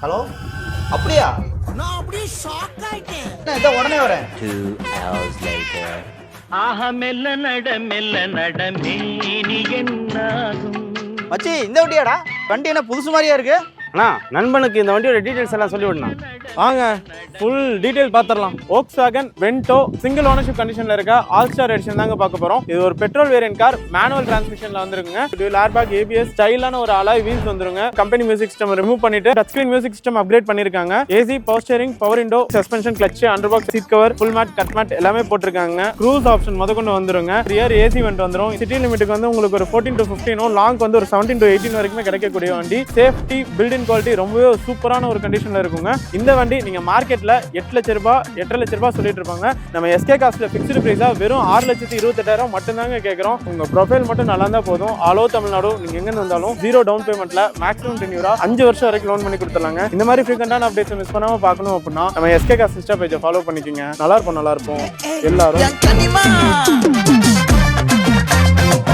Hello, அப்படியா? நான் அப்படியே ஷாக் ஆயிட்டேன். இத உடனே வரேன். 2 hours later. ஆஹா மெல்ல நட மேனி என்னாகும். மச்சி, இந்த வண்டியாடா? வண்டி என்ன புதுசு மாதிரியா இருக்கு? அண்ணா, நண்பனுக்கு இந்த வண்டியோட டீடைல்ஸ் எல்லாம் சொல்லி விடணும். வாங்க ஃபுல் டீடைல் பார்த்துடலாம். Volkswagen Vento சிங்கிள் ஓனர்ஷிப் கண்டிஷன்ல இருக்க ஆல் ஸ்டார் எடிஷன் தாங்க பார்க்க போறோம். இது ஒரு பெட்ரோல் வேரியன்ட் கார், மேனுவல் டிரான்ஸ்மிஷன்ல வந்துருக்குங்க. dual airbag, ABS, ஸ்டைலான ஒரு அலாய் வீல்ஸ் வந்துருங்க. கம்பெனி மியூசிக் சிஸ்டம் ரிமூவ் பண்ணிட்டு touch screen music system upgrade பண்ணிருக்காங்க. AC, power steering, power window, suspension, clutch, under box seat cover, full mat, cut mat எல்லாமே போட்டிருக்காங்க. Cruise option முதற்கொண்டு வந்துருங்க. Rear AC vent வந்துரும். City லிமிட்டுக்கு வந்து உங்களுக்கு ஒரு 14 to 15, லாங் வந்து ஒரு 17 to 18 வரைக்குமே கிடைக்கக்கூடிய வண்டி. சேஃப்டி, பில்டிங் குவாலிட்டி ரொம்பவே சூப்பரான ஒரு கண்டிஷன்ல இருக்குங்க. இந்த வண்டி நீங்க மார்க்கெட்ல 8 லட்சம் ரூபாய் 8.5 லட்சம் ரூபாய் சொல்லிட்டு இருப்பாங்க. நம்ம SK காஸ்ட்ல ஃபிக்ஸ்டு பிரைஸா வெறும் 6,28,000 மட்டும் தாங்க கேட்கறோம். உங்க ப்ரொஃபைல் மட்டும் நல்லா இருந்தா போதும். ஆல் ஓவர் தமிழ்நாடு நீங்க எங்க வந்தாலும் 0 டவுன் பேமெண்ட்ல மேக்ஸிமம் 10 years 5 வருஷம் வரைக்கும் லோன் பண்ணி கொடுத்துடலாங்க. இந்த மாதிரி ஃப்ரீக்வென்ட்டான அப்டேட்ஸ் மிஸ் பண்ணாம பார்க்கணும் அப்படின்னா நம்ம SK காஸ்ட் இன்ஸ்டா பேஜை ஃபாலோ பண்ணிக்கோங்க. நல்லா இருப்போம் எல்லாரும்.